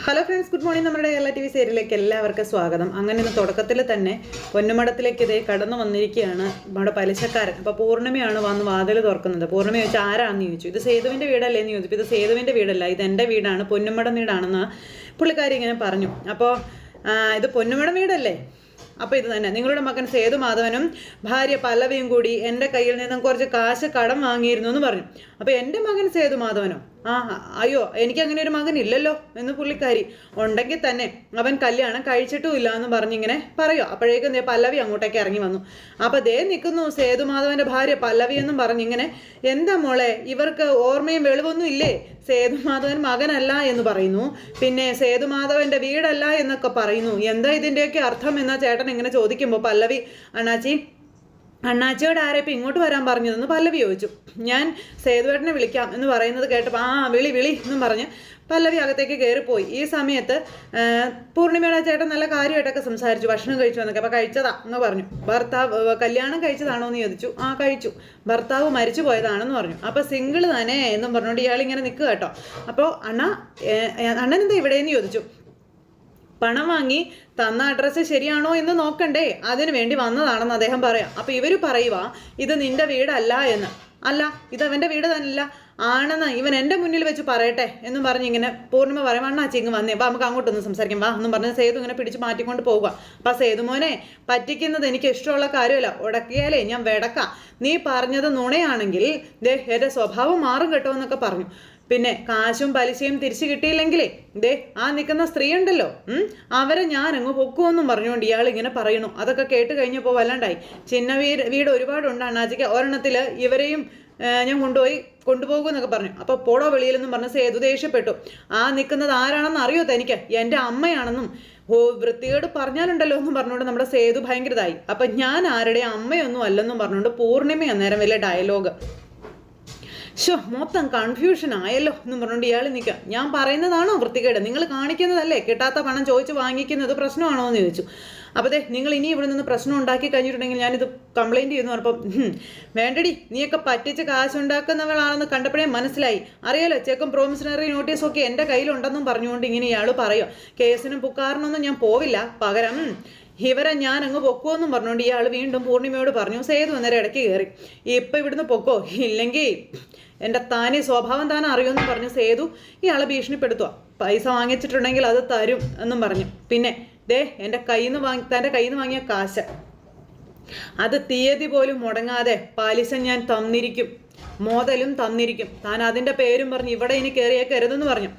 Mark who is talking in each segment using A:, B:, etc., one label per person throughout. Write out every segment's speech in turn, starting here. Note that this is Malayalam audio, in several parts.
A: Hello friends, good morning. നമ്മുടെ കേരള TV സീരിയലിലേക്ക് എല്ലാവർക്കും സ്വാഗതം. അങ്ങനെ ഇന്ന് തുടക്കത്തിൽ തന്നെ പൊന്നുമടത്തിലേക്ക് ഇതേ കടന്നു വന്നിരിക്കുകയാണ് നമ്മുടെ പലിശക്കാരൻ. അപ്പോൾ പൂർണ്ണിമയാണ് വന്ന് വാതിൽ തുറക്കുന്നത്. പൂർണ്ണിമ ചോദിച്ചു, ആരാണെന്ന് ചോദിച്ചു. ഇത് സേതുവിൻ്റെ വീടല്ലേ എന്ന് ചോദിച്ചു. ഇത് സേതുവിൻ്റെ വീടല്ല, ഇത് എൻ്റെ വീടാണ്, പൊന്നുമടം വീടാണെന്ന് പുള്ളിക്കാരി ഇങ്ങനെ പറഞ്ഞു. അപ്പോൾ ഇത് പൊന്നുമടം വീടല്ലേ? അപ്പോൾ ഇത് തന്നെ, നിങ്ങളുടെ മകൻ സേതുമാധവനും ഭാര്യ പല്ലവിയും കൂടി എൻ്റെ കയ്യിൽ നിന്നും കുറച്ച് കാശ് കടം വാങ്ങിയിരുന്നു എന്ന് പറഞ്ഞു. അപ്പോൾ എൻ്റെ മകൻ സേതുമാധവനോ? അയ്യോ, എനിക്കങ്ങനെ ഒരു മകൻ ഇല്ലല്ലോ എന്ന് പുള്ളിക്കാരി. ഉണ്ടെങ്കിൽ തന്നെ അവൻ കല്യാണം കഴിച്ചിട്ടും ഇല്ല എന്ന് പറഞ്ഞിങ്ങനെ പറയുമോ. അപ്പോഴേക്കും പല്ലവി അങ്ങോട്ടേക്ക് ഇറങ്ങി വന്നു. അപ്പോൾ ദേ നിൽക്കുന്നു സേതുമാധവൻ്റെ ഭാര്യ പല്ലവി എന്നും പറഞ്ഞിങ്ങനെ, എന്താ മോളെ, ഇവർക്ക് ഓർമ്മയും വെളിവൊന്നും ഇല്ലേ? സേതുമാധവൻ മകനല്ല എന്ന് പറയുന്നു, പിന്നെ സേതുമാധവൻ്റെ വീടല്ല എന്നൊക്കെ പറയുന്നു. എന്താ ഇതിൻ്റെയൊക്കെ അർത്ഥം എന്നാ ചേട്ടൻ ഇങ്ങനെ ചോദിക്കുമ്പോൾ പല്ലവി, അണ്ണാച്ചിയോട് ആരെ ഇപ്പം ഇങ്ങോട്ട് വരാൻ പറഞ്ഞതെന്ന് പല്ലവി ചോദിച്ചു. ഞാൻ സേതുവേട്ടനെ വിളിക്കാം എന്ന് പറയുന്നത് കേട്ടപ്പോൾ വിളി എന്നും പറഞ്ഞ് പല്ലവി അകത്തേക്ക് കയറിപ്പോയി. ഈ സമയത്ത് പൂർണ്ണിമയുടെ ചേട്ടൻ നല്ല കാര്യമായിട്ടൊക്കെ സംസാരിച്ചു, ഭക്ഷണം കഴിച്ചു എന്നൊക്കെ. അപ്പോൾ കഴിച്ചതാ എന്ന് പറഞ്ഞു. ഭർത്താവ് കല്യാണം കഴിച്ചതാണോ എന്ന് ചോദിച്ചു. കഴിച്ചു, ഭർത്താവ് മരിച്ചു പോയതാണെന്ന് പറഞ്ഞു. അപ്പോൾ സിംഗിൾ തന്നെ എന്നും പറഞ്ഞുകൊണ്ട് ഇയാളിങ്ങനെ നിൽക്കുക കേട്ടോ. അപ്പോൾ അണ്ണനെന്താ ഇവിടെയെന്ന് ചോദിച്ചു. പണം വാങ്ങി തന്ന അഡ്രസ്സ് ശരിയാണോ എന്ന് നോക്കണ്ടേ, അതിനു വേണ്ടി വന്നതാണെന്ന് അദ്ദേഹം പറയാം. അപ്പോൾ ഇവർ പറയുക, ഇത് നിന്റെ വീടല്ല എന്ന്. അല്ല, ഇതവൻ്റെ വീട് തന്നെയല്ല, ആണെന്ന് ഇവൻ എൻ്റെ മുന്നിൽ വെച്ച് പറയട്ടെ എന്നും പറഞ്ഞ് ഇങ്ങനെ പൂർണ്ണിമ പറയും. അണ്ണാച്ചി ഇങ്ങ് വന്നേ, അപ്പോൾ നമുക്ക് അങ്ങോട്ടൊന്ന് സംസാരിക്കാം വാ എന്നും പറഞ്ഞ് സേതു ഇങ്ങനെ പിടിച്ച് മാറ്റിക്കൊണ്ട് പോവുക. അപ്പം സേതുമോനെ, പറ്റിക്കുന്നത് എനിക്ക് ഇഷ്ടമുള്ള കാര്യമല്ല, ഉടക്കിയാലേ ഞാൻ വെടക്കാം. നീ പറഞ്ഞത് നുണയാണെങ്കിൽ ദേ എൻ്റെ സ്വഭാവം മാറും കേട്ടോ എന്നൊക്കെ പറഞ്ഞു. പിന്നെ കാശും പലിശയും തിരിച്ചു കിട്ടിയില്ലെങ്കിലേ ദേ നിൽക്കുന്ന സ്ത്രീ ഉണ്ടല്ലോ, അവരെ ഞാൻ അങ്ങ് പൊക്കുമെന്നും പറഞ്ഞുകൊണ്ട് ഇയാൾ ഇങ്ങനെ പറയണു. അതൊക്കെ കേട്ട് കഴിഞ്ഞപ്പോൾ വല്ലാണ്ടായി. ചിന്ന വീട് ഒരുപാടുണ്ട് അണ്ണാച്ചിക്ക്, ഒരെണ്ണത്തിൽ ഇവരെയും ഞാൻ കൊണ്ടുപോകുമെന്നൊക്കെ പറഞ്ഞു. അപ്പോൾ പോടോ വെളിയിലെന്നും പറഞ്ഞ് സേതു ദേഷ്യപ്പെട്ടു. നിൽക്കുന്നത് ആരാണെന്ന് അറിയോ തനിക്ക്? എൻ്റെ അമ്മയാണെന്നും വൃത്തികേട് പറഞ്ഞാലുണ്ടല്ലോ എന്നും പറഞ്ഞുകൊണ്ട് നമ്മുടെ സേതു ഭയങ്കരതായി. അപ്പം ഞാൻ ആരുടെ അമ്മയൊന്നും അല്ലെന്നും പറഞ്ഞുകൊണ്ട് പൂർണ്ണിമ അന്നേരം വലിയ ഡയലോഗ്. മൊത്തം കൺഫ്യൂഷൻ ആയല്ലോ എന്നും പറഞ്ഞുകൊണ്ട് ഇയാൾ നിൽക്കുക. ഞാൻ പറയുന്നതാണോ വൃത്തികേട്? നിങ്ങൾ കാണിക്കുന്നതല്ലേ? കിട്ടാത്ത പണം ചോദിച്ച് വാങ്ങിക്കുന്നത് പ്രശ്നമാണോ എന്ന് ചോദിച്ചു. അപ്പോൾ നിങ്ങൾ ഇനി ഇവിടെ നിന്ന് പ്രശ്നം ഉണ്ടാക്കി കഴിഞ്ഞിട്ടുണ്ടെങ്കിൽ ഞാനിത് കംപ്ലൈൻറ്റ് ചെയ്യുന്നു പറഞ്ഞപ്പം, വേണ്ടടി, നീയൊക്കെ പറ്റിച്ച് കാശുണ്ടാക്കുന്നവളാണെന്ന് കണ്ടപ്പോഴേ മനസ്സിലായി. അറിയാലോ, ചെക്കും പ്രോമിസണറി നോട്ടീസൊക്കെ എൻ്റെ കയ്യിലുണ്ടെന്നും പറഞ്ഞുകൊണ്ട് ഇങ്ങനെ ഇയാൾ പറയുക. കേസിനും പുക്കാറിനൊന്നും ഞാൻ പോവില്ല, പകരം ഇവരെ ഞാൻ അങ്ങ് പൊക്കുമെന്നും പറഞ്ഞുകൊണ്ട് ഇയാൾ വീണ്ടും പൂർണ്ണിമയോട് പറഞ്ഞു. സേതു അന്നേരം ഇടയ്ക്ക് കയറി, ഇപ്പം ഇവിടുന്ന് പൊക്കോ, ഇല്ലെങ്കിൽ എൻ്റെ താനേ സ്വഭാവം താൻ അറിയുമെന്നും പറഞ്ഞു സേതു ഇയാളെ ഭീഷണിപ്പെടുത്തുക. പൈസ വാങ്ങിച്ചിട്ടുണ്ടെങ്കിൽ അത് തരും എന്നും പറഞ്ഞു. പിന്നെ ദേ തൻ്റെ കയ്യിൽ നിന്ന് വാങ്ങിയ കാശ്, അത് തീയതി പോലും മുടങ്ങാതെ പലിശ ഞാൻ തന്നിരിക്കും, മുതലും തന്നിരിക്കും. താൻ അതിൻ്റെ പേരും പറഞ്ഞ് ഇവിടെ ഇനി കയറിയേക്കരുതെന്ന് പറഞ്ഞു.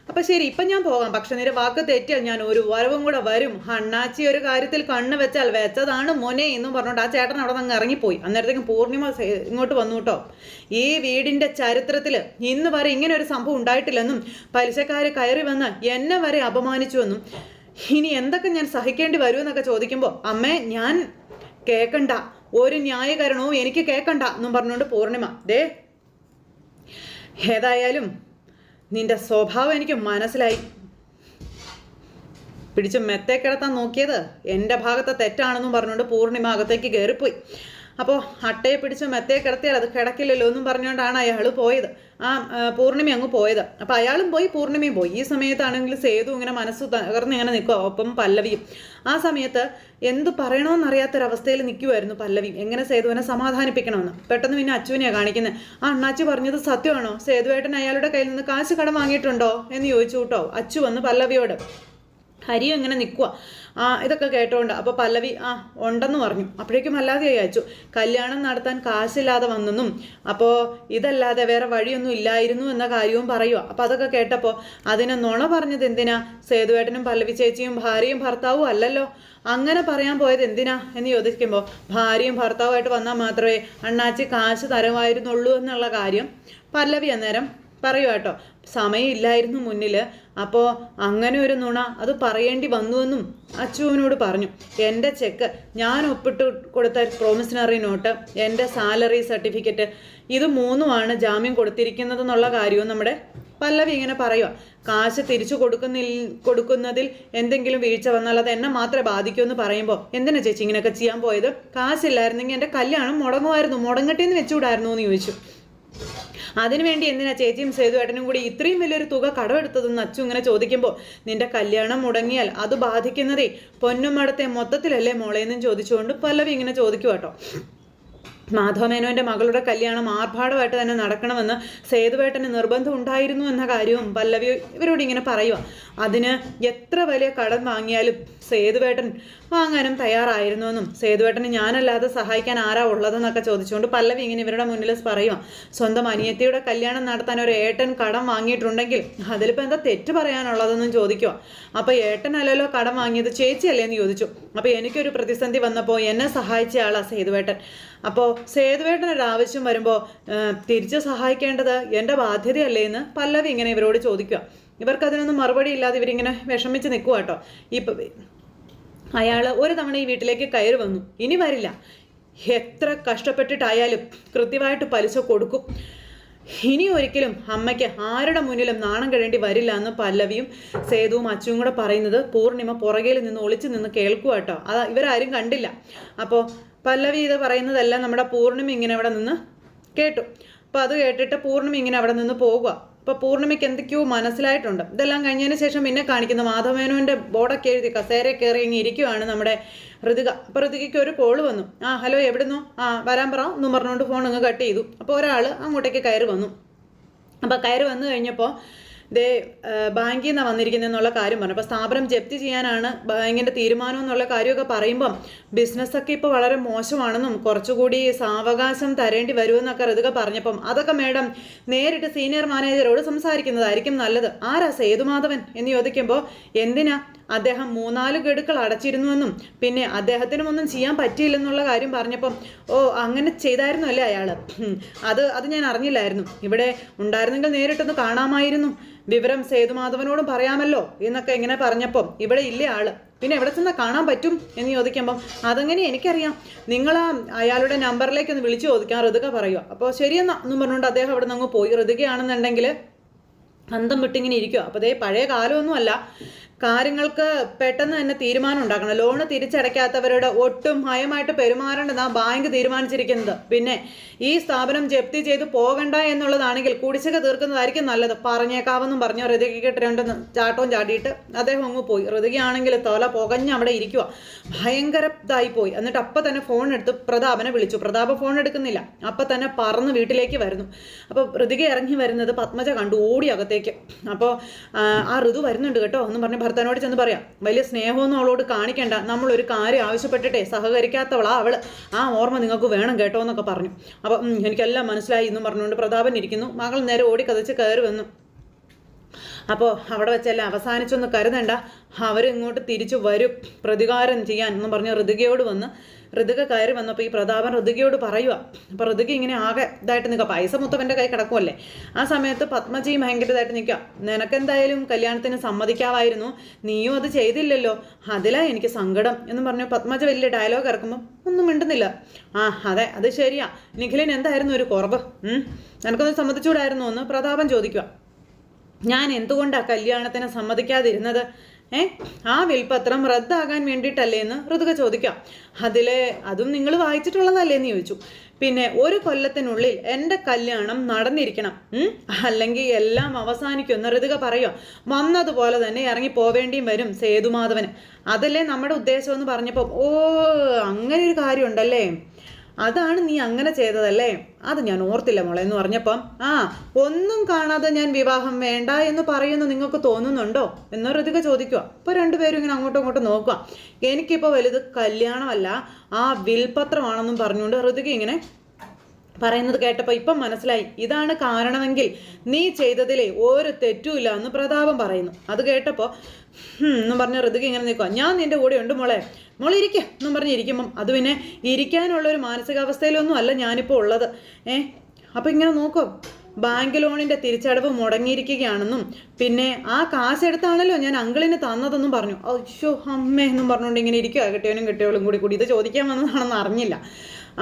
A: അപ്പം ശരി, ഇപ്പം ഞാൻ പോകാം, പക്ഷെ നിന്റെ വാക്ക് തെറ്റിയാൽ ഞാൻ ഒരു വരവും കൂടെ വരും. അണ്ണാച്ചി ഒരു കാര്യത്തിൽ കണ്ണ് വെച്ചാൽ വെച്ചതാണ് മോനെ എന്നും പറഞ്ഞുകൊണ്ട് ആ ചേട്ടൻ അവിടെ നിന്ന് ഇറങ്ങിപ്പോയി. അന്നേരത്തേക്കും പൂർണ്ണിമ ഇങ്ങോട്ട് വന്നു കേട്ടോ. ഈ വീടിൻ്റെ ചരിത്രത്തിൽ ഇന്ന് വരെ ഇങ്ങനെ ഒരു സംഭവം ഉണ്ടായിട്ടില്ലെന്നും പലിശക്കാർ കയറി വന്ന് എന്നെ വരെ അപമാനിച്ചുവെന്നും ഇനി എന്തൊക്കെ ഞാൻ സഹിക്കേണ്ടി വരുമെന്നൊക്കെ ചോദിക്കുമ്പോൾ, അമ്മേ ഞാൻ കേൾക്കണ്ട, ഒരു ന്യായീകരണവും എനിക്ക് കേൾക്കണ്ട എന്നും പറഞ്ഞുകൊണ്ട് പൂർണ്ണിമ, ഏതായാലും നിന്റെ സ്വഭാവം എനിക്ക് മനസ്സിലായി. പിടിച്ച് മെത്തേ കിടത്താൻ നോക്കിയത് എൻ്റെ ഭാഗത്തെ തെറ്റാണെന്നും പറഞ്ഞുകൊണ്ട് പൂർണ്ണിമ അകത്തേക്ക് കയറിപ്പോയി. അപ്പോൾ അട്ടയെ പിടിച്ച് മെത്തേ കിടത്തിയാൽ അത് കിടക്കില്ലല്ലോ എന്നും പറഞ്ഞുകൊണ്ടാണ് അയാൾ പോയത്. പൂർണ്ണിമ അങ്ങ് പോയത്. അപ്പോൾ അയാളും പോയി, പൂർണ്ണിമയും പോയി. ഈ സമയത്താണെങ്കിൽ സേതു ഇങ്ങനെ മനസ്സ് തകർന്ന് ഇങ്ങനെ നിൽക്കുക, ഒപ്പം പല്ലവിയും. ആ സമയത്ത് എന്ത് പറയണമെന്നറിയാത്തൊരവസ്ഥയിൽ നിൽക്കുമായിരുന്നു പല്ലവി. എങ്ങനെ സേതുവിനെ സമാധാനിപ്പിക്കണമെന്ന്. പെട്ടെന്ന് പിന്നെ അച്ചുവിനെയാണ് കാണിക്കുന്നത്. അണ്ണാച്ചി പറഞ്ഞത് സത്യമാണോ? സേതുവേട്ടൻ അയാളുടെ കയ്യിൽ നിന്ന് കാശ് കടം വാങ്ങിയിട്ടുണ്ടോ എന്ന് ചോദിച്ചു കേട്ടോ അച്ചു വന്ന് പല്ലവിയോട്. ഹരിയും ഇങ്ങനെ നിൽക്കുക ഇതൊക്കെ കേട്ടോണ്ട്. അപ്പോൾ പല്ലവി ഉണ്ടെന്ന് പറഞ്ഞു. അപ്പോഴേക്കും അല്ലാതെ അയച്ചു, കല്യാണം നടത്താൻ കാശില്ലാതെ വന്നെന്നും അപ്പോൾ ഇതല്ലാതെ വേറെ വഴിയൊന്നും ഇല്ലായിരുന്നു എന്ന കാര്യവും പറയുക. അപ്പോൾ അതൊക്കെ കേട്ടപ്പോൾ അതിനെ നുണ പറഞ്ഞത് എന്തിനാ? സേതുവേട്ടനും പല്ലവി ചേച്ചിയും ഭാര്യയും ഭർത്താവും അല്ലല്ലോ. അങ്ങനെ പറയാൻ പോയത് എന്തിനാ എന്ന് ചോദിക്കുമ്പോൾ, ഭാര്യയും ഭർത്താവുമായിട്ട് വന്നാൽ മാത്രമേ അണ്ണാച്ചി കാശ് തരുമായിരുന്നുള്ളൂ എന്നുള്ള കാര്യം പല്ലവി അന്നേരം പറയുക കേട്ടോ. സമയമില്ലായിരുന്നു മുന്നിൽ, അപ്പോൾ അങ്ങനെ ഒരു നുണ അത് പറയേണ്ടി വന്നുവെന്നും അച്ചുവിനോട് പറഞ്ഞു. എൻ്റെ ചെക്ക്, ഞാൻ ഒപ്പിട്ട് കൊടുത്ത പ്രോമിസണറി നോട്ട്, എൻ്റെ സാലറി സർട്ടിഫിക്കറ്റ്, ഇത് മൂന്നുമാണ് ജാമ്യം കൊടുത്തിരിക്കുന്നതെന്നുള്ള കാര്യവും നമ്മുടെ പല്ലവി ഇങ്ങനെ പറയുക. കാശ് തിരിച്ചു കൊടുക്കുന്നതിൽ എന്തെങ്കിലും വീഴ്ച വന്നാൽ അത് എന്നെ മാത്രമേ ബാധിക്കുമെന്ന് പറയുമ്പോൾ, എന്തിനാ ചേച്ചി ഇങ്ങനെയൊക്കെ ചെയ്യാൻ പോയത്? കാശില്ലായിരുന്നെങ്കിൽ എൻ്റെ കല്യാണം മുടങ്ങുമായിരുന്നു, മുടങ്ങട്ടെ എന്ന് വെച്ചുകൂടായിരുന്നു എന്ന് ചോദിച്ചു. അതിനുവേണ്ടി എന്തിനാ ചേച്ചിയും സേതുവേട്ടനും കൂടി ഇത്രയും വലിയൊരു തുക കടമെടുത്തതെന്ന് അച്ചു ഇങ്ങനെ ചോദിക്കുമ്പോൾ നിന്റെ കല്യാണം മുടങ്ങിയാൽ അത് ബാധിക്കുന്നതേ പൊന്നും മടത്തെ മൊത്തത്തിലല്ലേ മോളേന്നും ചോദിച്ചുകൊണ്ട് പല്ലവി ഇങ്ങനെ ചോദിക്കുക കേട്ടോ. മാധവമേനോന്റെ മകളുടെ കല്യാണം ആർഭാടമായിട്ട് തന്നെ നടക്കണമെന്ന് സേതുവേട്ടന് നിർബന്ധം ഉണ്ടായിരുന്നു എന്ന കാര്യവും പല്ലവി ഇവരോട് ഇങ്ങനെ പറയുക. അതിന് എത്ര വലിയ കടം വാങ്ങിയാലും സേതുവേട്ടൻ വാങ്ങാനും തയ്യാറായിരുന്നുവെന്നും സേതുവേട്ടന് ഞാനല്ലാതെ സഹായിക്കാൻ ആരാ ഉള്ളതെന്നൊക്കെ ചോദിച്ചുകൊണ്ട് പല്ലവി ഇങ്ങനെ ഇവരുടെ മുന്നിൽ പറയുക. സ്വന്തം അനിയത്തിയുടെ കല്യാണം നടത്താൻ ഒരു ഏട്ടൻ കടം വാങ്ങിയിട്ടുണ്ടെങ്കിൽ അതിലിപ്പോൾ എന്താ തെറ്റ് പറയാനുള്ളതെന്നും ചോദിക്കുക. അപ്പോൾ ഏട്ടനല്ലല്ലോ കടം വാങ്ങിയത്, ചേച്ചിയല്ലേ എന്ന് ചോദിച്ചു. അപ്പോൾ എനിക്കൊരു പ്രതിസന്ധി വന്നപ്പോൾ എന്നെ സഹായിച്ച ആളാണ് സേതുവേട്ടൻ. അപ്പോൾ സേതുവേട്ടനൊരാവശ്യം വരുമ്പോൾ തിരിച്ച് സഹായിക്കേണ്ടത് എൻ്റെ ബാധ്യതയല്ലേ എന്ന് പല്ലവി ഇങ്ങനെ ഇവരോട് ചോദിക്കുക. ഇവർക്കതിനൊന്നും മറുപടി ഇല്ലാതെ ഇവരിങ്ങനെ വിഷമിച്ച് നിൽക്കുക കേട്ടോ. ഇപ്പം അയാൾ ഒരു തവണ ഈ വീട്ടിലേക്ക് കയറി വന്നു, ഇനി വരില്ല. എത്ര കഷ്ടപ്പെട്ടിട്ടായാലും കൃത്യമായിട്ട് പലിശ കൊടുക്കും. ഇനി ഒരിക്കലും അമ്മയ്ക്ക് ആരുടെ മുന്നിലും നാണം കഴിയേണ്ടി വരില്ല എന്ന് പല്ലവിയും സേതുവും അച്ചുവും കൂടെ പറയുന്നത് പൂർണിമ പുറകിൽ നിന്ന് ഒളിച്ചു നിന്ന് കേൾക്കുക കേട്ടോ. അത് ഇവരാരും കണ്ടില്ല. അപ്പോൾ പല്ലവി ഇത് പറയുന്നതെല്ലാം നമ്മുടെ പൂർണിമ ഇങ്ങനെ അവിടെ നിന്ന് കേട്ടു. അപ്പോൾ അത് കേട്ടിട്ട് പൂർണിമ ഇങ്ങനെ അവിടെ നിന്ന് പോകുക. അപ്പോൾ പൂർണിമയ്ക്ക് എന്തൊക്കെയോ മനസ്സിലായിട്ടുണ്ട്. ഇതെല്ലാം കഴിഞ്ഞതിന് ശേഷം പിന്നെ കാണിക്കുന്ന മാധവമേനോൻ്റെ ബോർഡൊക്കെ എഴുതി കസേര കയറി ഇങ്ങനെ ഇരിക്കുവാണ് നമ്മുടെ ഋതിക. അപ്പോൾ ഋതികയ്ക്ക് ഒരു കോള് വന്നു. ഹലോ എവിടുന്നു? വരാൻ പറ എന്നും പറഞ്ഞുകൊണ്ട് ഫോൺ അങ്ങ് കട്ട് ചെയ്തു. അപ്പോൾ ഒരാൾ അങ്ങോട്ടേക്ക് കയറി വന്നു. അപ്പോൾ കയറി വന്നു കഴിഞ്ഞപ്പോൾ ബാങ്കിൽ നിന്നാണ് വന്നിരിക്കുന്നതെന്നുള്ള കാര്യം പറഞ്ഞു. അപ്പോൾ സ്ഥാപനം ജപ്തി ചെയ്യാനാണ് ബാങ്കിൻ്റെ തീരുമാനം എന്നുള്ള കാര്യമൊക്കെ പറയുമ്പം ബിസിനസ്സൊക്കെ ഇപ്പോൾ വളരെ മോശമാണെന്നും കുറച്ചുകൂടി സാവകാശം തരേണ്ടി വരുമെന്നൊക്കെ ഋതുക പറഞ്ഞപ്പം അതൊക്കെ മേഡം നേരിട്ട് സീനിയർ മാനേജരോട് സംസാരിക്കുന്നതായിരിക്കും നല്ലത്. ആരാ സേതുമാധവൻ എന്ന് ചോദിക്കുമ്പോൾ എന്തിനാ അദ്ദേഹം 3-4 ഗഡുക്കൾ അടച്ചിരുന്നുവെന്നും പിന്നെ അദ്ദേഹത്തിനും ഒന്നും ചെയ്യാൻ പറ്റിയില്ലെന്നുള്ള കാര്യം പറഞ്ഞപ്പം അങ്ങനെ ചെയ്തായിരുന്നു അല്ലേ അയാൾ? അത് ഞാൻ അറിഞ്ഞില്ലായിരുന്നു. ഇവിടെ ഉണ്ടായിരുന്നെങ്കിൽ നേരിട്ടൊന്ന് കാണാമായിരുന്നു. വിവരം സേതുമാധവനോടും പറയാമല്ലോ എന്നൊക്കെ ഇങ്ങനെ പറഞ്ഞപ്പം ഇവിടെ ഇല്ലേ ആള്, പിന്നെ എവിടെ ചെന്നാൽ കാണാൻ പറ്റും എന്ന് ചോദിക്കുമ്പം അതെങ്ങനെ എനിക്കറിയാം, നിങ്ങൾ അയാളുടെ നമ്പറിലേക്ക് ഒന്ന് വിളിച്ചു ചോദിക്കാം ഋതുക പറയുക. അപ്പോൾ ശരിയെന്നാ എന്നും പറഞ്ഞുകൊണ്ട് അദ്ദേഹം അവിടെ നിന്ന് അങ്ങ് പോയി. ഋതുകയാണെന്നുണ്ടെങ്കിൽ അന്തം വിട്ടിങ്ങനെ ഇരിക്കുക. അപ്പോൾ പഴയ കാലമൊന്നുമല്ല, കാര്യങ്ങൾക്ക് പെട്ടെന്ന് തന്നെ തീരുമാനം ഉണ്ടാക്കണം. ലോണ് തിരിച്ചടയ്ക്കാത്തവരുടെ ഒട്ടും ഭയമായിട്ട് പെരുമാറേണ്ടതാണ് ബാങ്ക് തീരുമാനിച്ചിരിക്കുന്നത്. പിന്നെ ഈ സ്ഥാപനം ജപ്തി ചെയ്ത് പോകണ്ട എന്നുള്ളതാണെങ്കിൽ കുടിശ്ശിക തീർക്കുന്നതായിരിക്കും നല്ലത്, പറഞ്ഞേക്കാവെന്നും പറഞ്ഞു ഋതികയ്ക്ക് 2 ചാട്ടവും ചാടിയിട്ട് അദ്ദേഹം അങ്ങ് പോയി. ഋതികയാണെങ്കിൽ തല പുകഞ്ഞ് അവിടെ ഇരിക്കുക, ഭയങ്കര ഇതായിപ്പോയി. എന്നിട്ട് അപ്പം തന്നെ ഫോൺ എടുത്ത് പ്രതാപനെ വിളിച്ചു. പ്രതാപ് ഫോൺ എടുക്കുന്നില്ല. അപ്പം തന്നെ പറന്ന് വീട്ടിലേക്ക് വരുന്നു. അപ്പോൾ ഋതിക ഇറങ്ങി വരുന്നത് പത്മജ കണ്ടു, ഓടി അകത്തേക്ക്. അപ്പോൾ ആ ഋതു വരുന്നുണ്ട് കേട്ടോ എന്നും പറഞ്ഞ് ഭർത്താവിനോട് ചെന്ന് പറയാം. വലിയ സ്നേഹമൊന്നും അവളോട് കാണിക്കേണ്ട, നമ്മളൊരു കാര്യം ആവശ്യപ്പെട്ടിട്ടേ സഹകരിക്കാത്തവളാ അവൾ, ആ ഓർമ്മ നിങ്ങൾക്ക് വേണം കേട്ടോ എന്നൊക്കെ പറഞ്ഞു. അപ്പോൾ എനിക്കെല്ലാം മനസ്സിലായി എന്നും പറഞ്ഞുകൊണ്ട് പ്രതാപൻ ഇരിക്കുന്നു. മകൾ നേരെ ഓടി കതച്ച് കയറി വന്നു. അപ്പോൾ അവിടെ വെച്ചെല്ലാം അവസാനിച്ചൊന്ന് കരുതണ്ട, അവരിങ്ങോട്ട് തിരിച്ചു വരും പ്രതികാരം ചെയ്യാൻ എന്നും പറഞ്ഞ് ഋതുകയോട് വന്ന് ഋതുക കയറി വന്നപ്പോൾ ഈ പ്രതാപൻ ഋതുകയോട് പറയുക. അപ്പോൾ ഋതുക ഇങ്ങനെ ആകെ ഇതായിട്ട് നിൽക്കുക, പൈസ മൊത്തവൻ്റെ കൈ കിടക്കുമല്ലേ. ആ സമയത്ത് പത്മജിയും ഭയങ്കര ഇതായിട്ട് നിൽക്കുക. നിനക്കെന്തായാലും കല്യാണത്തിന് സമ്മതിക്കാമായിരുന്നു, നീയും അത് ചെയ്തില്ലല്ലോ, അതിലാ എനിക്ക് സങ്കടം എന്നും പറഞ്ഞു പത്മജ വലിയ ഡയലോഗ് ഇറക്കുമ്പോൾ ഒന്നും മിണ്ടുന്നില്ല. അതെ അത് ശരിയാ, നിഖിലിന് എന്തായിരുന്നു ഒരു കുറവ്, നിനക്കൊന്ന് സമ്മതിച്ചുകൂടായിരുന്നു എന്ന് പ്രതാപൻ ചോദിക്കുക. ഞാൻ എന്തുകൊണ്ടാണ് കല്യാണത്തിന് സമ്മതിക്കാതിരുന്നത്? ആ വിൽപത്രം റദ്ദാകാൻ വേണ്ടിയിട്ടല്ലേ എന്ന് ഋതുക ചോദിക്കാം. അതും നിങ്ങൾ വായിച്ചിട്ടുള്ളതല്ലേ എന്ന് ചോദിച്ചു. പിന്നെ 1 കൊല്ലത്തിനുള്ളിൽ എൻ്റെ കല്യാണം നടന്നിരിക്കണം, അല്ലെങ്കിൽ എല്ലാം അവസാനിക്കുമെന്ന് ഋതുക പറയുക. വന്നതുപോലെ തന്നെ ഇറങ്ങി പോവേണ്ടിയും വരും സേതുമാധവന്, അതല്ലേ നമ്മുടെ ഉദ്ദേശം എന്ന് പറഞ്ഞപ്പോൾ അങ്ങനെ ഒരു കാര്യമുണ്ടല്ലേ, അതാണ് നീ അങ്ങനെ ചെയ്തതല്ലേ, അത് ഞാൻ ഓർത്തില്ല മോളെ എന്ന് പറഞ്ഞപ്പം ഒന്നും കാണാതെ ഞാൻ വിവാഹം വേണ്ട എന്ന് പറയുന്നു നിങ്ങൾക്ക് തോന്നുന്നുണ്ടോ എന്ന് ഋതുക ചോദിക്കുക. അപ്പോൾ രണ്ടുപേരും ഇങ്ങനെ അങ്ങോട്ടും ഇങ്ങോട്ടും നോക്കുക. എനിക്കിപ്പോൾ വലുത് കല്യാണമല്ല ആ വിൽപത്രമാണെന്നും പറഞ്ഞുകൊണ്ട് ഋതുക ഇങ്ങനെ പറയുന്നത് കേട്ടപ്പോൾ ഇപ്പം മനസ്സിലായി, ഇതാണ് കാരണമെങ്കിൽ നീ ചെയ്തതിലേ ഒരു തെറ്റുമില്ല എന്ന് പ്രതാപം പറയുന്നു. അത് കേട്ടപ്പോൾ എന്നും പറഞ്ഞ ഋതുക ഇങ്ങനെ നിൽക്കുക. ഞാൻ നിൻ്റെ കൂടെ ഉണ്ട് മോളിരിക്കുക എന്നും പറഞ്ഞിരിക്കുമ്പം അത് പിന്നെ ഇരിക്കാനുള്ളൊരു മാനസികാവസ്ഥയിലൊന്നും അല്ല ഞാനിപ്പോൾ ഉള്ളത്. അപ്പോൾ ഇങ്ങനെ നോക്കും, ബാങ്ക് ലോണിൻ്റെ തിരിച്ചടവ് മുടങ്ങിയിരിക്കുകയാണെന്നും പിന്നെ ആ കാശെടുത്താണല്ലോ ഞാൻ അങ്കിളിന് തന്നതെന്നും പറഞ്ഞു. അയ്യോ അമ്മേ എന്നും പറഞ്ഞുകൊണ്ട് ഇങ്ങനെ ഇരിക്കുക. കെട്ടിയവനും കൂടി ഇത് ചോദിക്കാൻ വന്നതാണെന്ന് അറിഞ്ഞില്ല.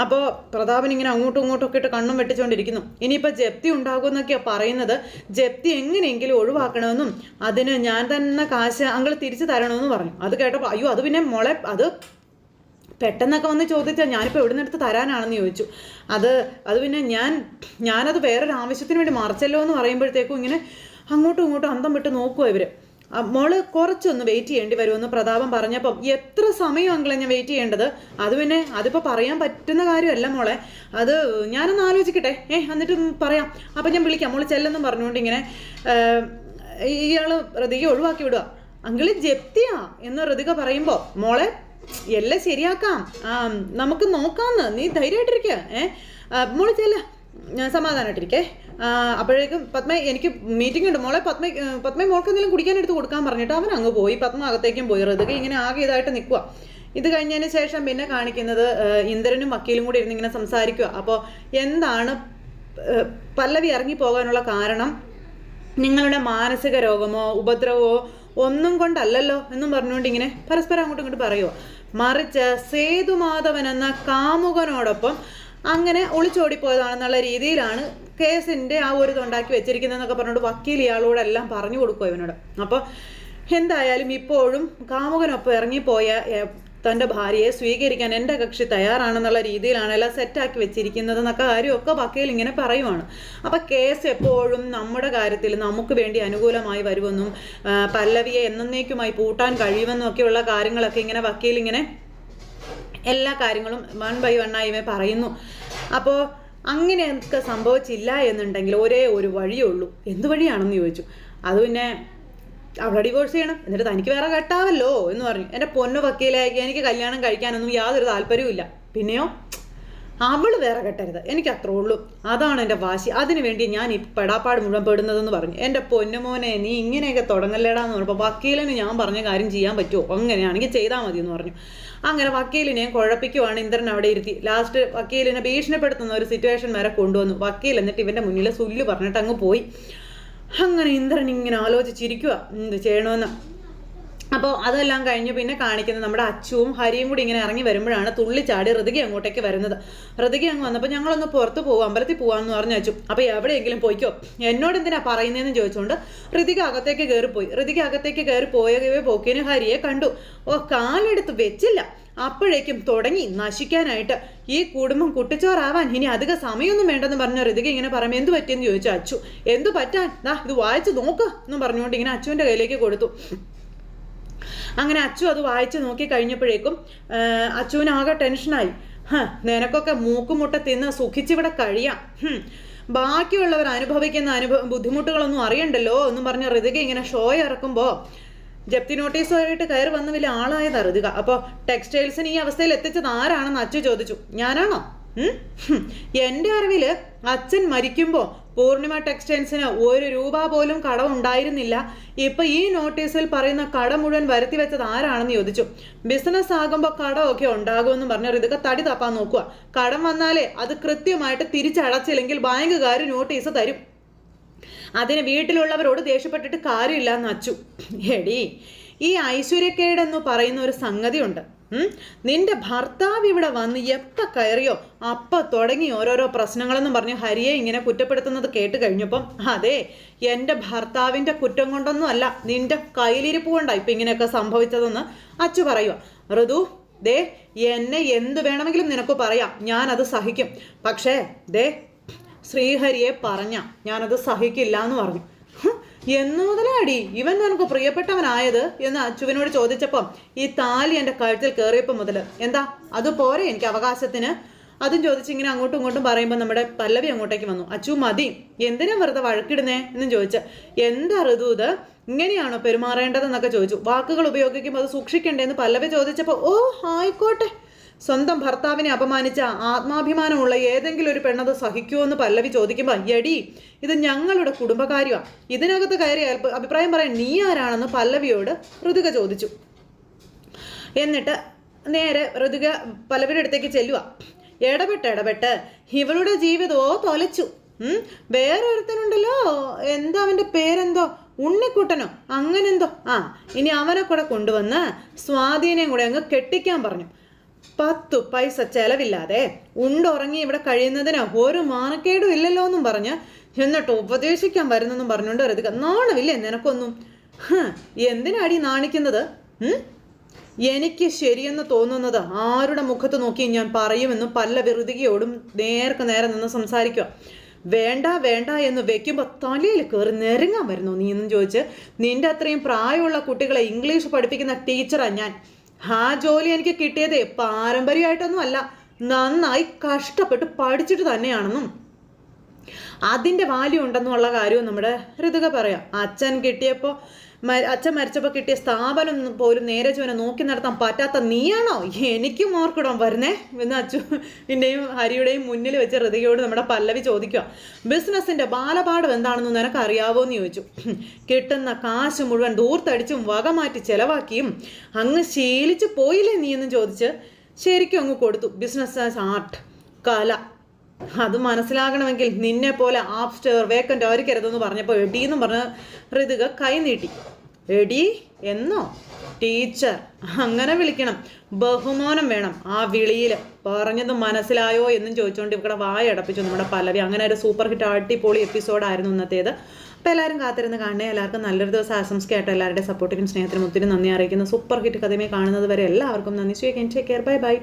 A: അപ്പോൾ പ്രതാപൻ ഇങ്ങനെ അങ്ങോട്ടും ഇങ്ങോട്ടും ഒക്കെ ഇട്ട് കണ്ണും വെട്ടിച്ചുകൊണ്ടിരിക്കുന്നു. ഇനിയിപ്പോൾ ജപ്തി ഉണ്ടാകുമെന്നൊക്കെയാണ് പറയുന്നത്. ജപ്തി എങ്ങനെയെങ്കിലും ഒഴിവാക്കണമെന്നും അതിന് ഞാൻ തന്നെ കാശ് അങ്കിൾ തിരിച്ചു തരണമെന്ന് പറഞ്ഞു. അത് കേട്ടപ്പോൾ അത് പിന്നെ മോളെ അത് പെട്ടെന്നൊക്കെ വന്ന് ചോദിച്ചാൽ ഞാനിപ്പോൾ എവിടെ നിന്ന് എടുത്ത് തരാനാണെന്ന് ചോദിച്ചു. അത് പിന്നെ ഞാനത് വേറൊരു ആവശ്യത്തിന് വേണ്ടി മറിച്ചല്ലോ എന്ന് പറയുമ്പോഴത്തേക്കും ഇങ്ങനെ അങ്ങോട്ടും ഇങ്ങോട്ടും അന്തം വിട്ട് നോക്കുക ഇവർ. മോള് കുറച്ചൊന്ന് വെയിറ്റ് ചെയ്യേണ്ടി വരുമെന്ന് പ്രതാപം പറഞ്ഞപ്പം എത്ര സമയം അങ്കിളെ ഞാൻ വെയിറ്റ് ചെയ്യേണ്ടത്? അത് പിന്നെ അതിപ്പോൾ പറയാൻ പറ്റുന്ന കാര്യമല്ല മോളെ, അത് ഞാനൊന്ന് ആലോചിക്കട്ടെ, എന്നിട്ട് പറയാം, അപ്പം ഞാൻ വിളിക്കാം, മോള് ചെല്ലെന്നും പറഞ്ഞുകൊണ്ട് ഇങ്ങനെ ഇയാൾ ഋതിക ഒഴിവാക്കി വിടുക. അങ്കിള് ജപ്തിയാ എന്ന് ഋതിക പറയുമ്പോൾ മോളെ എല്ലാം ശരിയാക്കാം, നമുക്ക് നോക്കാമെന്ന്, നീ ധൈര്യമായിട്ടിരിക്കുക, മോള് ചെല്ല, സമാധാനമായിട്ടിരിക്കേ. അപ്പോഴേക്കും പത്മ എനിക്ക് മീറ്റിംഗ് ഉണ്ട് മോളെ, പത്മ മോൾക്ക് എന്തെങ്കിലും കുടിക്കാനെടുത്ത് കൊടുക്കാൻ പറഞ്ഞിട്ട് അവൻ അങ്ങ് പോയി. പത്മ അകത്തേക്കും പോയി. ഋതിക ഇങ്ങനെ ആകെ ഇതായിട്ട് നിൽക്കുക. ഇത് കഴിഞ്ഞതിന് ശേഷം പിന്നെ കാണിക്കുന്നത് ഇന്ദ്രനും വക്കീലും കൂടി ഇരുന്ന് ഇങ്ങനെ സംസാരിക്കുക. അപ്പോൾ എന്താണ് പല്ലവി ഇറങ്ങിപ്പോകാനുള്ള കാരണം? നിങ്ങളുടെ മാനസിക രോഗമോ ഉപദ്രവമോ ഒന്നും കൊണ്ടല്ലല്ലോ എന്നും പറഞ്ഞുകൊണ്ട് ഇങ്ങനെ പരസ്പരം അങ്ങോട്ടും ഇങ്ങോട്ട് പറയുമോ. മറിച്ച് സേതുമാധവൻ എന്ന കാമുകനോടൊപ്പം അങ്ങനെ ഒളിച്ചോടിപ്പോയതാണെന്നുള്ള രീതിയിലാണ് കേസിൻ്റെ ആ ഒരു ഇതുണ്ടാക്കി വെച്ചിരിക്കുന്നതെന്നൊക്കെ പറഞ്ഞുകൊണ്ട് വക്കീൽ ഇയാളോടെല്ലാം പറഞ്ഞു കൊടുക്കുക ഇവനോട്. അപ്പോൾ എന്തായാലും ഇപ്പോഴും കാമുകനൊപ്പം ഇറങ്ങിപ്പോയ തൻ്റെ ഭാര്യയെ സ്വീകരിക്കാൻ എൻ്റെ കക്ഷി തയ്യാറാണെന്നുള്ള രീതിയിലാണ് എല്ലാം സെറ്റാക്കി വെച്ചിരിക്കുന്നതെന്നൊക്കെ കാര്യമൊക്കെ വക്കീൽ ഇങ്ങനെ പറയുവാണ്. അപ്പം കേസ് എപ്പോഴും നമ്മുടെ കാര്യത്തിൽ നമുക്ക് വേണ്ടി അനുകൂലമായി വരുമെന്നും പല്ലവിയെ എന്നേക്കുമായി പൂട്ടാൻ കഴിയുമെന്നും ഒക്കെയുള്ള കാര്യങ്ങളൊക്കെ ഇങ്ങനെ വക്കീൽ ഇങ്ങനെ എല്ലാ കാര്യങ്ങളും 1 by 1 ആയി പറയുന്നു. അപ്പോൾ അങ്ങനെയൊക്കെ സംഭവിച്ചില്ല എന്നുണ്ടെങ്കിൽ ഒരേ ഒരു വഴിയേ ഉള്ളൂ. എന്ത് വഴിയാണെന്ന് ചോദിച്ചു. അത് പിന്നെ അവളെ ഡിവോഴ്സ് ചെയ്യണം, എന്നിട്ട് തനിക്ക് വേറെ കെട്ടാവല്ലോ എന്ന് പറഞ്ഞു. എൻ്റെ പൊന്നു വക്കീലായി എനിക്ക് കല്യാണം കഴിക്കാനൊന്നും യാതൊരു താല്പര്യവും. പിന്നെയോ അവൾ വേറെ കെട്ടരുത്, എനിക്ക് അത്രേ ഉള്ളൂ, അതാണ് എൻ്റെ വാശി, അതിനു വേണ്ടി ഞാൻ ഈ പെടാപ്പാട് മുഴുവൻ പെടുന്നതെന്ന് പറഞ്ഞു. എൻ്റെ പൊന്നുമോനെ നീ ഇങ്ങനെയൊക്കെ തുടങ്ങല്ലേടാന്ന് പറഞ്ഞപ്പോൾ വക്കീലിന് ഞാൻ പറഞ്ഞ കാര്യം ചെയ്യാൻ പറ്റുമോ, അങ്ങനെയാണെങ്കിൽ ചെയ്താൽ മതി എന്ന് പറഞ്ഞു. അങ്ങനെ വക്കീലിനെ കുഴപ്പിക്കുവാണ് ഇന്ദ്രൻ അവിടെ ഇരുത്തി. ലാസ്റ്റ് വക്കീലിനെ ഭീഷണിപ്പെടുത്തുന്ന ഒരു സിറ്റുവേഷൻ വരെ കൊണ്ടുവന്നു. വക്കീൽ എന്നിട്ട് ഇവൻ്റെ മുന്നിൽ സുല്ല് പറഞ്ഞിട്ട് അങ്ങ് പോയി. അങ്ങനെ ഇന്ദ്രൻ ഇങ്ങനെ ആലോചിച്ചിരിക്കുക എന്ത് ചെയ്യണമെന്ന്. അപ്പോൾ അതെല്ലാം കഴിഞ്ഞ് പിന്നെ കാണിക്കുന്നത് നമ്മുടെ അച്ചുവും ഹരിയും കൂടി ഇങ്ങനെ ഇറങ്ങി വരുമ്പോഴാണ് തുള്ളിച്ചാടി ഋതിക അങ്ങോട്ടേക്ക് വരുന്നത്. ഋതിക അങ്ങ് വന്നപ്പോൾ ഞങ്ങളൊന്ന് പുറത്ത് പോവാം, അമ്പലത്തിൽ പോകാമെന്ന് പറഞ്ഞു വെച്ചു. അപ്പോൾ എവിടെയെങ്കിലും പോയിക്കോ, എന്നോട് എന്തിനാ പറയുന്നതെന്ന് ചോദിച്ചുകൊണ്ട് ഋതിക അകത്തേക്ക് കയറിപ്പോയി. ഋതിക അകത്തേക്ക് കയറി പോയവേ പോക്കിന് ഹരിയെ കണ്ടു. കാലെടുത്ത് വെച്ചില്ല. അപ്പോഴേക്കും തുടങ്ങി നശിക്കാനായിട്ട്. ഈ കുടുംബം കുട്ടിച്ചോറാവാൻ ഇനി അധിക സമയമൊന്നും വേണ്ടെന്ന് പറഞ്ഞ ഋതിക ഇങ്ങനെ പറയുമ്പോൾ എന്ത് പറ്റിയെന്ന് ചോദിച്ചു അച്ചു. എന്തു പറ്റാൻ, ഇത് വായിച്ച് നോക്ക് എന്നും പറഞ്ഞുകൊണ്ട് ഇങ്ങനെ അച്ചുവിൻ്റെ കയ്യിലേക്ക് കൊടുത്തു. അങ്ങനെ അച്ചു അത് വായിച്ച് നോക്കി കഴിഞ്ഞപ്പോഴേക്കും അച്ചുവിനാകെ ടെൻഷനായി. നിനക്കൊക്കെ മൂക്കുമുട്ട തിന്ന് സുഖിച്ചിവിടെ കഴിയാം, ബാക്കിയുള്ളവർ അനുഭവിക്കുന്ന ബുദ്ധിമുട്ടുകളൊന്നും അറിയണ്ടല്ലോ എന്നും പറഞ്ഞ ഋതിക ഇങ്ങനെ ഷോ ഇറക്കുമ്പോൾ ജപ്തി നോട്ടീസുമായിട്ട് കയറി വന്ന് വലിയ ആളായത് ഋതിക. അപ്പോൾ ടെക്സ്റ്റൈൽസിന് ഈ അവസ്ഥയിൽ എത്തിച്ചത് ആരാണെന്ന് അച്ചു ചോദിച്ചു. ഞാനാണോ? എൻ്റെ അറിവിൽ അച്ഛൻ മരിക്കുമ്പോൾ പൂർണിമ ടെക്സ്റ്റൈൽസിന് 1 രൂപ പോലും കടമുണ്ടായിരുന്നില്ല. ഇപ്പം ഈ നോട്ടീസിൽ പറയുന്ന കടം മുഴുവൻ വരുത്തി വെച്ചത് ആരാണെന്ന് ചോദിച്ചു. ബിസിനസ് ആകുമ്പോൾ കടമൊക്കെ ഉണ്ടാകുമെന്ന് പറഞ്ഞ ഋതിക തടി തപ്പാൻ നോക്കുക. കടം വന്നാലേ അത് കൃത്യമായിട്ട് തിരിച്ചടച്ചില്ലെങ്കിൽ ബാങ്കുകാർ നോട്ടീസ് തരും. അതിന് വീട്ടിലുള്ളവരോട് ദേഷ്യപ്പെട്ടിട്ട് കാര്യമില്ല എന്ന് അച്ചു. എടി, ഈ ഐശ്വര്യക്കേടെന്ന് പറയുന്ന ഒരു സംഗതിയുണ്ട്. നിന്റെ ഭർത്താവ് ഇവിടെ വന്ന് എപ്പോൾ കയറിയോ അപ്പം തുടങ്ങി ഓരോരോ പ്രശ്നങ്ങളെന്നും പറഞ്ഞ് ഹരിയെ ഇങ്ങനെ കുറ്റപ്പെടുത്തുന്നത് കേട്ട് കഴിഞ്ഞപ്പം അതെ, എൻ്റെ ഭർത്താവിൻ്റെ കുറ്റം കൊണ്ടൊന്നും അല്ല, നിന്റെ കയ്യിലിരിപ്പ് കൊണ്ടാണ് ഇപ്പം ഇങ്ങനെയൊക്കെ സംഭവിച്ചതെന്ന് അച്ചു പറയുക. ഋതു, ദേ എന്നെ എന്ത് വേണമെങ്കിലും നിനക്ക് പറയാം, ഞാനത് സഹിക്കും. പക്ഷേ ദേ ശ്രീഹരിയെ പറഞ്ഞ ഞാനത് സഹിക്കില്ല എന്ന് പറഞ്ഞു. എന്നു മുതലാടി ഇവൻ നിനക്ക് പ്രിയപ്പെട്ടവനായത് എന്ന് അച്ചുവിനോട് ചോദിച്ചപ്പം ഈ താലി എൻ്റെ കഴുത്തിൽ കയറിയപ്പം മുതൽ എന്താ അത് പോരെ എനിക്ക് അവകാശത്തിന്, അതും ചോദിച്ചിങ്ങനെ അങ്ങോട്ടും ഇങ്ങോട്ടും പറയുമ്പോൾ നമ്മുടെ പല്ലവി അങ്ങോട്ടേക്ക് വന്നു. അച്ചു മതി, എന്തിനാ വെറുതെ വഴക്കിടുന്നേ എന്നും ചോദിച്ച. എന്താ ഋതു ഇത്, ഇങ്ങനെയാണോ പെരുമാറേണ്ടതെന്നൊക്കെ ചോദിച്ചു. വാക്കുകൾ ഉപയോഗിക്കുമ്പോൾ അത് സൂക്ഷിക്കണ്ടേന്ന് പല്ലവി ചോദിച്ചപ്പോൾ ഓ ആയിക്കോട്ടെ, സ്വന്തം ഭർത്താവിനെ അപമാനിച്ച ആത്മാഭിമാനമുള്ള ഏതെങ്കിലും ഒരു പെണ്ണത് സഹിക്കുമോ എന്ന് പല്ലവി ചോദിക്കുമ്പോൾ എടി ഇത് ഞങ്ങളുടെ കുടുംബകാര്യമാണ്, ഇതിനകത്ത് കയറി അഭിപ്രായം പറയാൻ നീ ആരാണെന്ന് പല്ലവിയോട് ഋതിക ചോദിച്ചു. എന്നിട്ട് നേരെ ഋതിക പല്ലവിയുടെ അടുത്തേക്ക് ചെല്ലുക. ഇടപെട്ട് ഇവളുടെ ജീവിതമോ തൊലച്ചു. വേറൊരുത്തനുണ്ടല്ലോ, എന്താ അവൻ്റെ പേരെന്തോ, ഉണ്ണിക്കുട്ടനോ അങ്ങനെന്തോ, ഇനി അവനെ കൂടെ കൊണ്ടുവന്ന് സ്വാധീനം കൂടെ അങ്ങ് കെട്ടിക്കാൻ പറഞ്ഞു. 10 പൈസ ചെലവില്ലാതെ ഉണ്ടുറങ്ങി ഇവിടെ കഴിയുന്നതിന് ഒരു മാനക്കേടും ഇല്ലല്ലോ എന്നും പറഞ്ഞ് എന്നിട്ട് ഉപദേശിക്കാൻ വരുന്നെന്നും പറഞ്ഞുകൊണ്ട് ഋതിക. നാണമില്ലേ നിനക്കൊന്നും? എന്തിനാടി നാണിക്കുന്നത്? എനിക്ക് ശരിയെന്ന് തോന്നുന്നത് ആരുടെ മുഖത്ത് നോക്കി ഞാൻ പറയുമെന്നും പല്ലവി ഋതികയോടും നേർക്ക് നേരെ നിന്ന് സംസാരിക്കുക. വേണ്ട വേണ്ട എന്ന് വെക്കുമ്പോൾ തലയിൽ കയറി നെരുങ്ങാൻ വരുന്നു നീ എന്നും ചോദിച്ച്, നിന്റെ അത്രയും പ്രായമുള്ള കുട്ടികളെ ഇംഗ്ലീഷ് പഠിപ്പിക്കുന്ന ടീച്ചറാണ് ഞാൻ. ആ ജോലി എനിക്ക് കിട്ടിയതേ പാരമ്പര്യമായിട്ടൊന്നും അല്ല, നന്നായി കഷ്ടപ്പെട്ട് പഠിച്ചിട്ട് തന്നെയാണെന്നും അതിൻ്റെ വാല്യൂ ഉണ്ടെന്നുള്ള കാര്യവും നമ്മുടെ ഋതുക പറയാം. അച്ഛൻ മരിച്ചപ്പോൾ കിട്ടിയ സ്ഥാപനം പോലും നേരെ ചുവനെ നോക്കി നടത്താൻ പറ്റാത്ത നീയാണോ എനിക്കും ഓർക്കിടാൻ വരുന്നേ എന്ന് അച്ചുവിൻ്റെയും ഹരിയുടെയും മുന്നിൽ വെച്ച് ഋതികയോട് നമ്മുടെ പല്ലവി ചോദിക്കുക. ബിസിനസ്സിൻ്റെ ബാലപാഠം എന്താണെന്ന് നിനക്ക് അറിയാവോ എന്ന് ചോദിച്ചു. കിട്ടുന്ന കാശ് മുഴുവൻ ദൂർത്തടിച്ചും വകമാറ്റി ചെലവാക്കിയും അങ്ങ് ശീലിച്ചു പോയില്ലേ നീ എന്ന് ചോദിച്ച് ശരിക്കും അങ്ങ് കൊടുത്തു. ബിസിനസ് ആസ് ആർട്ട്, കല, അത് മനസ്സിലാകണമെങ്കിൽ നിന്നെ പോലെ ആപ്സ്റ്റർ വേക്കൻ്റ് ആയിരിക്കരുതെന്ന് പറഞ്ഞപ്പോൾ എടീന്നും പറഞ്ഞ് ഋതുക കൈ നീട്ടി. എടി എന്നോ? ടീച്ചർ അങ്ങനെ വിളിക്കണം, ബഹുമാനം വേണം ആ വിളിയിൽ. പറഞ്ഞത് മനസ്സിലായോ എന്നും ചോദിച്ചുകൊണ്ട് ഇവിടെ വായ അടപ്പിച്ചു നമ്മുടെ പല്ലവി. അങ്ങനെ ഒരു സൂപ്പർ ഹിറ്റ് അടിപൊളി എപ്പിസോഡായിരുന്നു ഇന്നത്തേത്. അപ്പോൾ എല്ലാവരും കാത്തിരുന്ന് കാണണേ. എല്ലാവർക്കും നല്ലൊരു ദിവസം ആശംസിക്കായിട്ട് എല്ലാവരുടെ സപ്പോർട്ടിനും സ്നേഹത്തിനും ഒത്തിരി നന്ദി അറിയിക്കുന്നു. സൂപ്പർ ഹിറ്റ് കഥമേ കാണുന്നത് വരെ എല്ലാവർക്കും നന്ദി. Take care, bye bye.